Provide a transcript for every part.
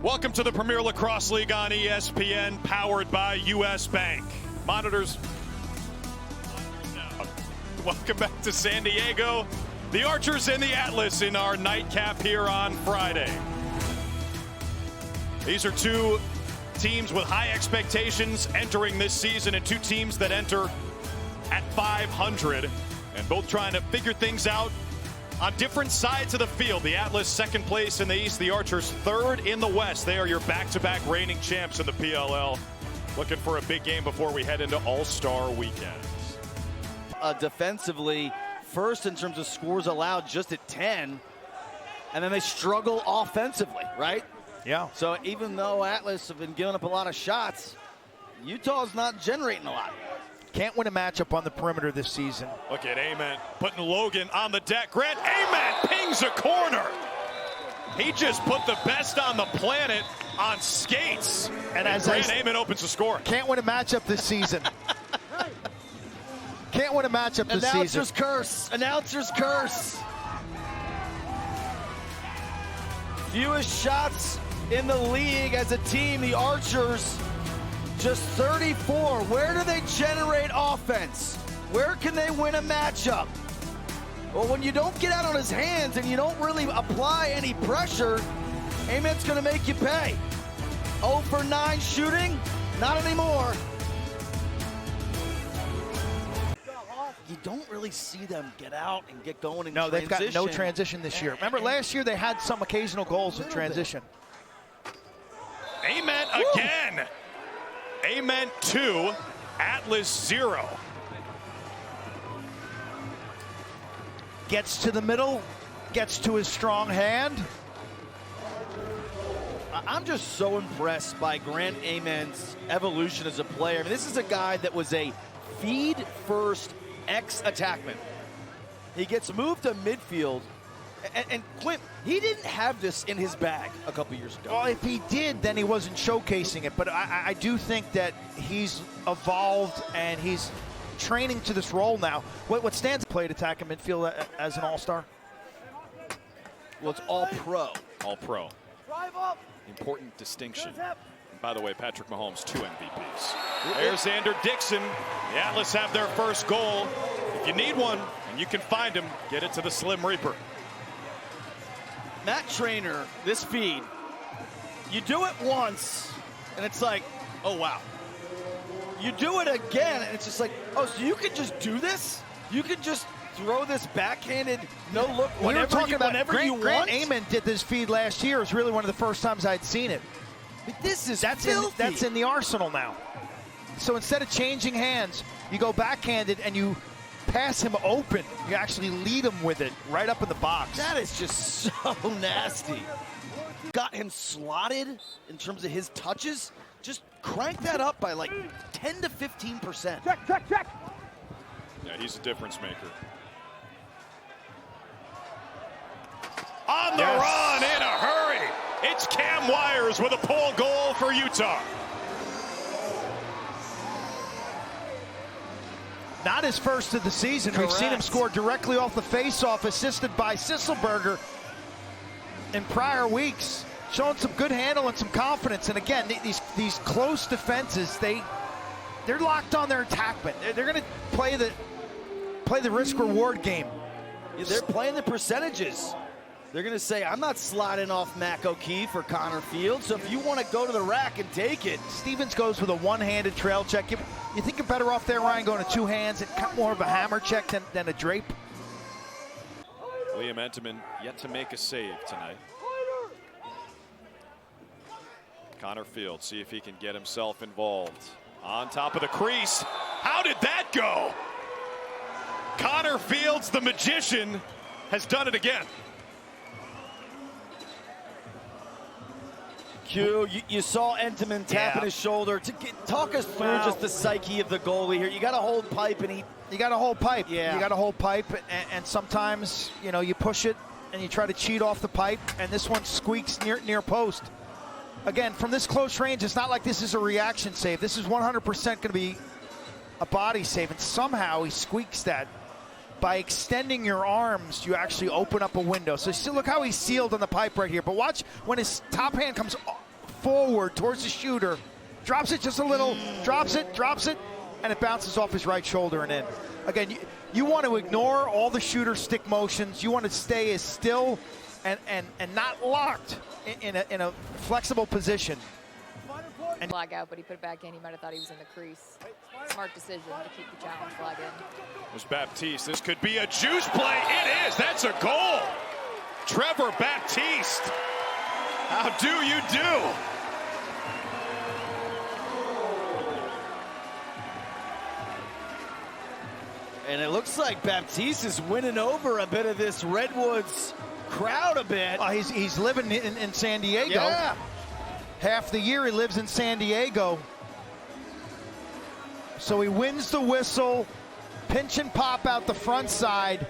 Welcome to the Premier Lacrosse League on ESPN, powered by U.S. Bank. Monitors. Welcome back to San Diego. The Archers and the Atlas in our nightcap here on Friday. These are two teams with high expectations entering this season, and two teams that enter at 500, and both trying to figure things out on different sides of the field. The Atlas second place in the East, the Archers third in the West. They are your back-to-back reigning champs in the PLL. Looking for a big game before we head into All-Star weekend. Defensively, first in terms of scores allowed, just at 10, and then they struggle offensively, right? Yeah. So even though Atlas have been giving up a lot of shots, Utah's not generating a lot. Can't win a matchup on the perimeter this season. Look at Ament putting Logan on the deck. Grant Ament pings a corner. He just put the best on the planet on skates. And as Grant Ament opens the score. Can't win a matchup this season. Can't win a matchup this season. Announcer's curse. Announcer's curse. Fewest shots in the league as a team, the Archers. Just 34. Where do they generate offense? Where can they win a matchup? Well, when you don't get out on his hands and you don't really apply any pressure, Ament's going to make you pay. 0 for 9 shooting? Not anymore. You don't really see them get out and get going in transition. They've got no transition this year. Remember, last year they had some occasional goals in transition. Ament again. Ament 2, Atlas 0. Gets to the middle, gets to his strong hand. I'm just so impressed by Grant Ament's evolution as a player. I mean, this is a guy that was a feed-first ex-attackman. He gets moved to midfield. And Clint, he didn't have this in his bag a couple years ago. Well, if he did, then he wasn't showcasing it. But I do think that he's evolved and he's training to this role now. What stands to play at attack and midfield as an all-star? Well, it's all-pro. All-pro. Important distinction. And by the way, Patrick Mahomes, 2 MVPs. There's Xander Dixon. The Atlas have their first goal. If you need one, and you can find him, get it to the Slim Reaper. Matt Trainer, this feed, you do it once, and it's like, oh, wow. You do it again, and it's just like, oh, so you can just do this? You can just throw this backhanded, no-look, whenever you want? Grant Ament did this feed last year. It was really one of the first times I'd seen it. But this is that's in the arsenal now. So instead of changing hands, you go backhanded and you pass him open. You actually lead him with it right up in the box. That is just so nasty. Got him slotted in terms of his touches. Just crank that up by like 10 to 15%. Check. Yeah, he's a difference maker. On the run in a hurry. It's Cam Wires with a pole goal for Utah. Not his first of the season. Correct. We've seen him score directly off the face-off, assisted by Sisselberger in prior weeks. Showing some good handle and some confidence. And again, these close defenses, they're locked on their attackment. They're going to play the risk-reward game. Yeah, they're playing the percentages. They're going to say, I'm not sliding off Mac O'Keefe or Connor Field, so if you want to go to the rack and take it. Stevens goes with a one-handed trail check. You think you're better off there, Ryan, going to two hands and kind of more of a hammer check than a drape? Liam Entenmann yet to make a save tonight. Connor Field, see if he can get himself involved. On top of the crease. How did that go? Connor Fields, the magician, has done it again. Q, you saw Entenmann tapping his shoulder. Talk us through just the psyche of the goalie here. You got to hold pipe, and you got to hold pipe. Yeah, you got to hold pipe, and sometimes you push it and you try to cheat off the pipe, and this one squeaks near post. Again, from this close range, it's not like this is a reaction save. This is 100% going to be a body save, and somehow he squeaks that. By extending your arms, you actually open up a window. So see, look how he's sealed on the pipe right here. But watch when his top hand comes forward towards the shooter, drops it just a little, drops it, and it bounces off his right shoulder and in. Again, you want to ignore all the shooter stick motions. You want to stay as still and not locked in a flexible position. And flag out, but he put it back in. He might have thought he was in the crease. Smart decision to keep the challenge flag in. There's Baptiste. This could be a juice play. It is. That's a goal. Trevor Baptiste. How do you do? And it looks like Baptiste is winning over a bit of this Redwoods crowd a bit. He's living in San Diego. Yeah. Half the year he lives in San Diego. So he wins the whistle, pinch and pop out the front side,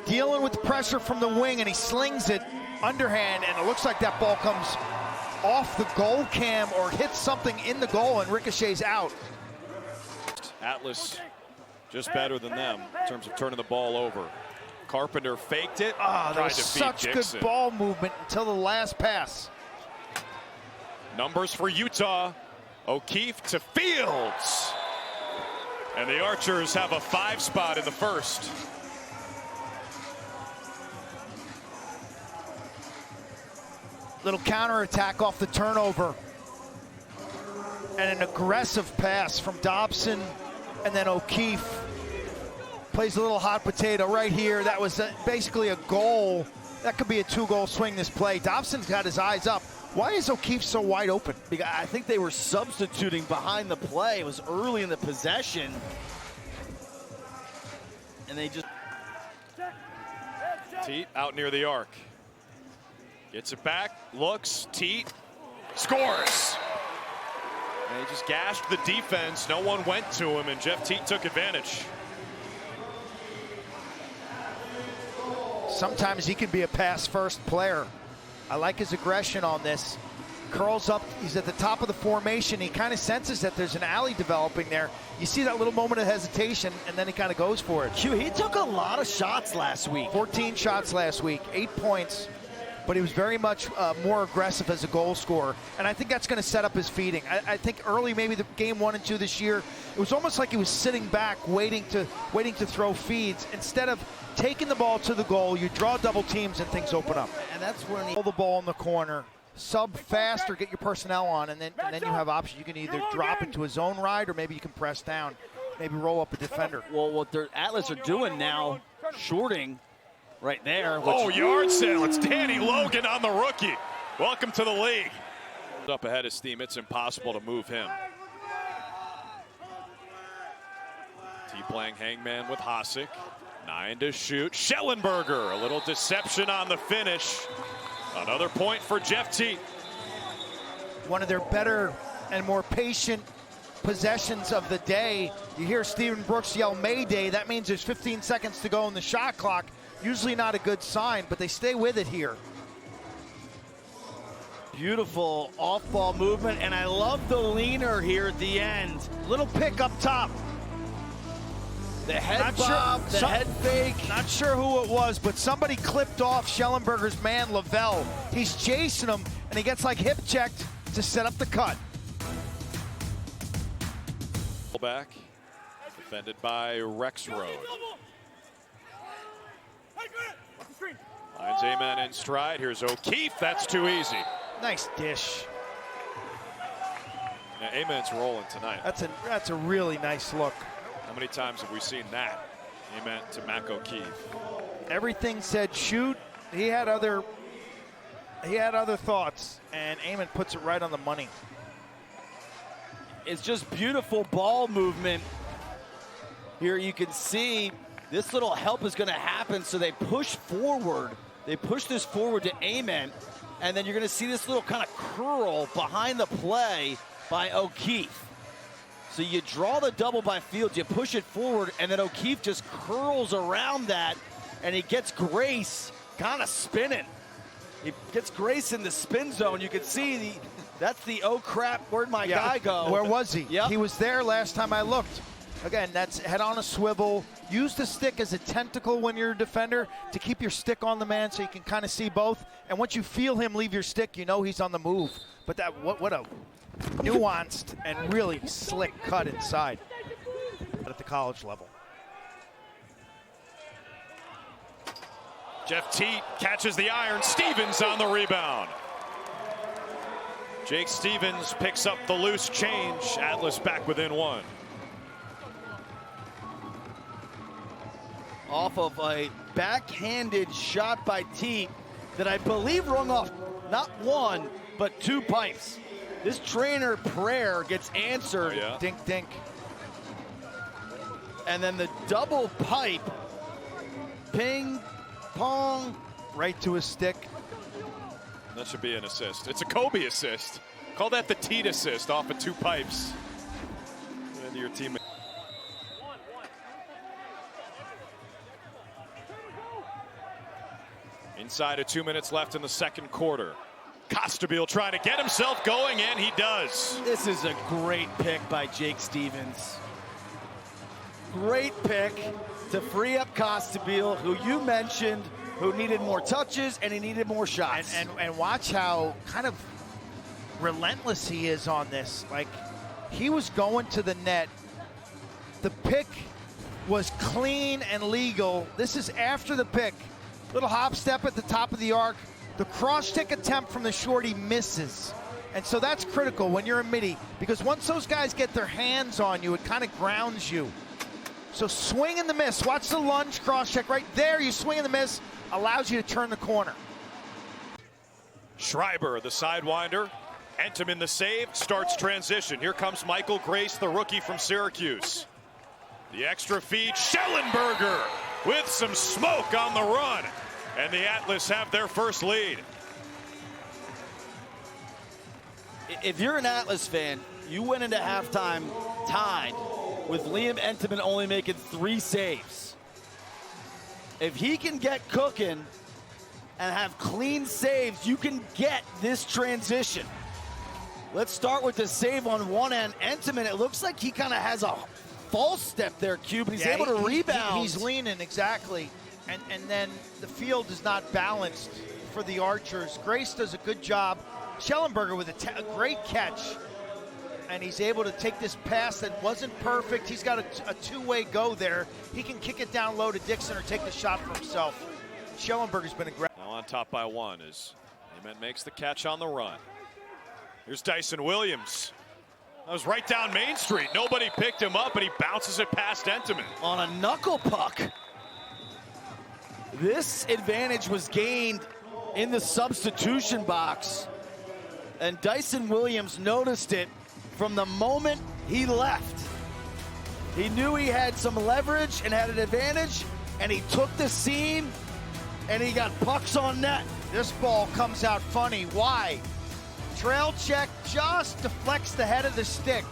dealing with pressure from the wing, and he slings it underhand, and it looks like that ball comes off the goal cam or hits something in the goal and ricochets out. Atlas just better than them in terms of turning the ball over. Carpenter faked it. That was such good ball movement until the last pass. Numbers for Utah. O'Keefe to Fields. And the Archers have a 5 spot in the first. Little counterattack off the turnover. And an aggressive pass from Dobson, and then O'Keefe plays a little hot potato right here. That was basically a goal. That could be a 2-goal swing this play. Dobson's got his eyes up. Why is O'Keefe so wide open? Because I think they were substituting behind the play. It was early in the possession. And they just... Teat out near the arc. Gets it back, looks, Teat scores. And he just gashed the defense. No one went to him, and Jeff Teat took advantage. Sometimes he can be a pass-first player. I like his aggression on this. Curls up, he's at the top of the formation. He kind of senses that there's an alley developing there. You see that little moment of hesitation, and then he kind of goes for it. He took a lot of shots last week. 14 shots last week, 8 points. But he was very much more aggressive as a goal scorer. And I think that's going to set up his feeding. I think early, maybe the game 1 and 2 this year, it was almost like he was sitting back, waiting to throw feeds. Instead of taking the ball to the goal, you draw double teams and things open up. And that's when he... Pull the ball in the corner, sub fast or get your personnel on, and then you have options. You can either drop into a zone ride or maybe you can press down, maybe roll up a defender. Well, what their Atlas are doing now, shorting right there. Oh, yard sale. It's Danny Logan on the rookie. Welcome to the league. Up ahead of steam. It's impossible to move him. T playing hangman with Hasek. 9 to shoot. Schellenberger. A little deception on the finish. Another point for Jeff Teat. One of their better and more patient possessions of the day. You hear Stephen Brooks yell Mayday. That means there's 15 seconds to go in the shot clock. Usually not a good sign, but they stay with it here. Beautiful off-ball movement, and I love the leaner here at the end. Little pick up top. The head bob, the head fake. Not sure who it was, but somebody clipped off Schellenberger's man, Lavelle. He's chasing him, and he gets like hip checked to set up the cut. Back, defended by Rexroad. Finds Amen in stride. Here's O'Keefe. That's too easy. Nice dish. Now, Amen's rolling tonight. That's a really nice look. How many times have we seen that? Amen to Mac O'Keefe. Everything said shoot. He had other thoughts, and Amen puts it right on the money. It's just beautiful ball movement. Here you can see this little help is going to happen, so they push forward. They push this forward to Amen, and then you're going to see this little kind of curl behind the play by O'Keefe. So you draw the double by Fields, you push it forward, and then O'Keefe just curls around that, and he gets Grace kind of spinning. He gets Grace in the spin zone. You can see that's the oh crap, where'd my guy go? Where was he? Yep. He was there last time I looked. Again, that's head on a swivel. Use the stick as a tentacle when you're a defender to keep your stick on the man so you can kind of see both. And once you feel him leave your stick, you know he's on the move. But that what a nuanced and really slick cut inside at the college level. Jeff Teat catches the iron. Stevens on the rebound. Jake Stevens picks up the loose change. Atlas back within one. Off of a backhanded shot by Teat that I believe rung off not one, but 2 pipes. This trainer prayer gets answered. Oh, yeah. Dink, dink. And then the double pipe, ping, pong. Right to his stick. That should be an assist. It's a Kobe assist. Call that the Teat assist off of 2 pipes. Into your teammate. Inside of 2 minutes left in the second quarter. Costabile trying to get himself going, and he does. This is a great pick by Jake Stevens. Great pick to free up Costabile, who you mentioned, who needed more touches and he needed more shots. And watch how kind of relentless he is on this. Like, he was going to the net. The pick was clean and legal. This is after the pick. Little hop step at the top of the arc. The cross-check attempt from the shorty misses. And so that's critical when you're a midi, because once those guys get their hands on you, it kind of grounds you. So swing and the miss. Watch the lunge cross-check right there. You swing and the miss, allows you to turn the corner. Schreiber, the sidewinder. Entenmann the save, starts transition. Here comes Michael Grace, the rookie from Syracuse. The extra feed, Schellenberger with some smoke on the run. And the Atlas have their first lead. If you're an Atlas fan, you went into halftime tied with Liam Entenmann only making 3 saves. If he can get cooking and have clean saves, you can get this transition. Let's start with the save on one end. Entenmann, it looks like he kind of has a false step there, Cube, and he's able to rebound. He's leaning, exactly. And then the field is not balanced for the Archers. Grace does a good job. Schellenberger with a great catch. And he's able to take this pass that wasn't perfect. He's got a two-way go there. He can kick it down low to Dixon or take the shot for himself. Schellenberger's been aggressive. Now on top by 1 as Amen makes the catch on the run. Here's Dyson Williams. That was right down Main Street. Nobody picked him up, and he bounces it past Entenmann. On a knuckle puck. This advantage was gained in the substitution box, and Dyson Williams noticed it from the moment he left. He knew he had some leverage and had an advantage, and he took the seam, and he got pucks on net. This ball comes out funny. Why? Trail check just deflects the head of the stick.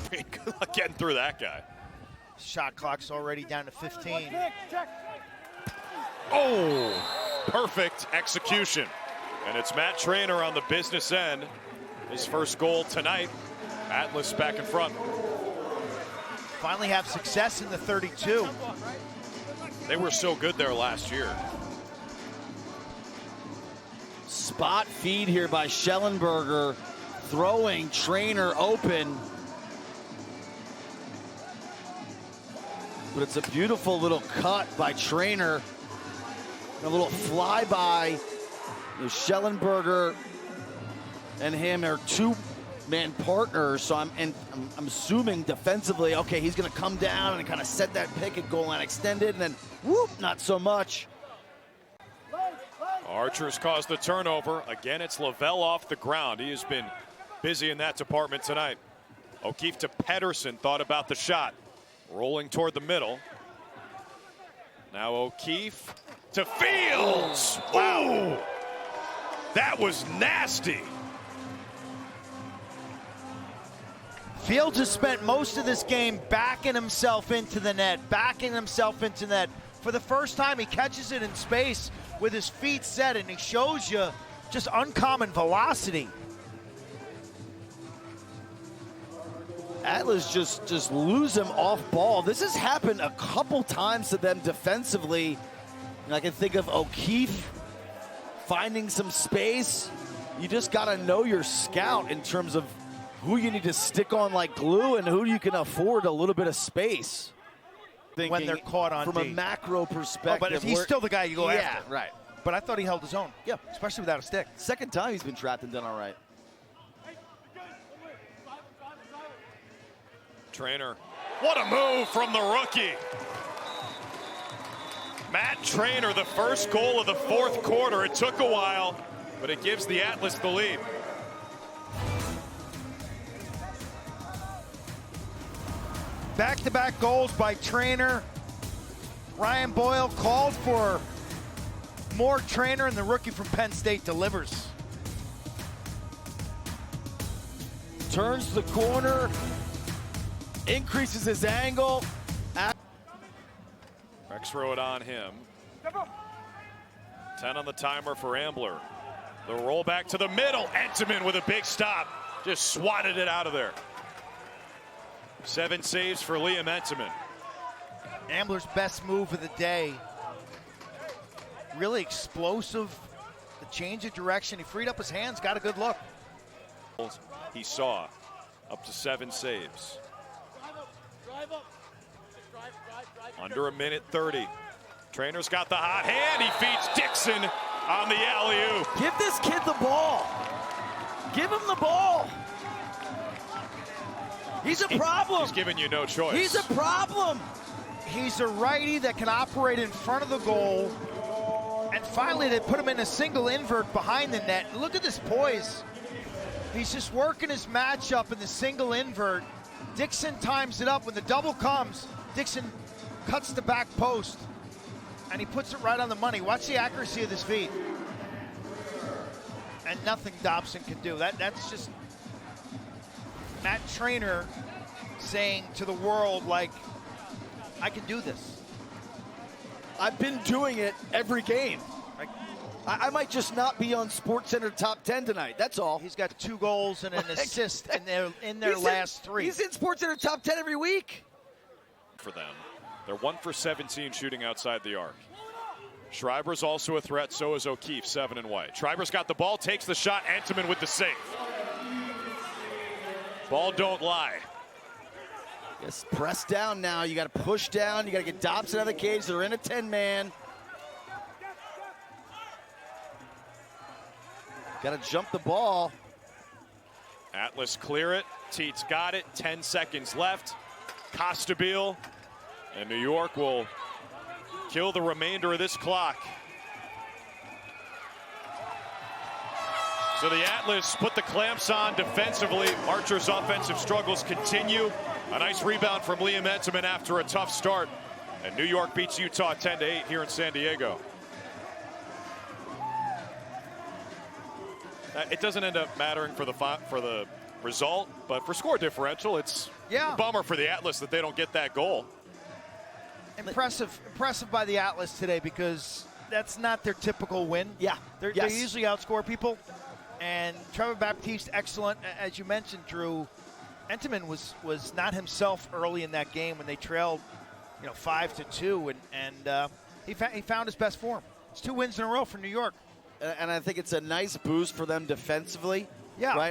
Good luck getting through that guy. Shot clock's already down to 15. Oh, perfect execution. And it's Matt Trainer on the business end. His first goal tonight. Atlas back in front. Finally have success in the 32. They were so good there last year. Spot feed here by Schellenberger, throwing Trainer open. But it's a beautiful little cut by Trainer. A little flyby. Schellenberger and him are 2-man partners, so I'm assuming defensively, okay, he's going to come down and kind of set that pick at goal line extended, and then whoop, not so much. Archers caused the turnover. Again, it's Lavelle off the ground. He has been busy in that department tonight. O'Keefe to Pedersen, thought about the shot. Rolling toward the middle. Now O'Keefe to Fields. Wow. That was nasty. Fields has spent most of this game backing himself into the net, For the first time, he catches it in space with his feet set, and he shows you just uncommon velocity. Atlas just lose him off ball. This has happened a couple times to them defensively. And I can think of O'Keefe finding some space. You just got to know your scout in terms of who you need to stick on like glue and who you can afford a little bit of space. When they're caught on from D. a macro perspective. But if he's still the guy you go after. Yeah, right. But I thought he held his own. Yeah. Especially without a stick. Second time he's been trapped and done all right. Trainer. What a move from the rookie. Matt Trainer, the first goal of the fourth quarter. It took a while, but it gives the Atlas the lead. Back-to-back goals by Trainer. Ryan Boyle called for more Trainer, and the rookie from Penn State delivers. Turns the corner, increases his angle. Rex throw it on him. 10 on the timer for Ambler. The roll back to the middle. Entenmann with a big stop. Just swatted it out of there. 7 saves for Liam Entenmann. Ambler's best move of the day. Really explosive. The change of direction. He freed up his hands, got a good look. He saw up to 7 saves. Under a minute 30. Trainer's got the hot hand. He feeds Dixon on the alley-oop. Give this kid the ball. Give him the ball. He's a problem. He's giving you no choice. He's a problem. He's a righty that can operate in front of the goal. And finally, they put him in a single invert behind the net. Look at this poise. He's just working his matchup in the single invert. Dixon times it up. When the double comes, Dixon cuts the back post, and he puts it right on the money. Watch the accuracy of this feed. And nothing Dobson can do. That's just Matt Trainer saying to the world, like, I can do this. I've been doing it every game. I might just not be on SportsCenter top 10 tonight. That's all. He's got 2 goals and an assist in their last 3. He's in SportsCenter top 10 every week. For them. They're 1 for 17 shooting outside the arc. Schreiber's also a threat, so is O'Keefe, 7 and white. Schreiber's got the ball, takes the shot, Entenmann with the save. Ball don't lie. Yes, press down now. You got to push down. You got to get Dobson out of the cage. They're in a 10-man. Got to jump the ball. Atlas clear it. Teets got it. 10 seconds left. Costabile. And New York will kill the remainder of this clock. So the Atlas put the clamps on defensively. Archer's offensive struggles continue. A nice rebound from Liam Entenmann after a tough start. And New York beats Utah 10-8 here in San Diego. It doesn't end up mattering for the result, but for score differential, it's a bummer for the Atlas that they don't get that goal. Impressive by the Atlas today, because that's not their typical win. Yeah, They usually outscore people. And Trevor Baptiste, excellent. As you mentioned, Drew, Entenmann was not himself early in that game when they trailed, 5-2, and he found his best form. It's 2 wins in a row for New York. And I think it's a nice boost for them defensively. Yeah. Right?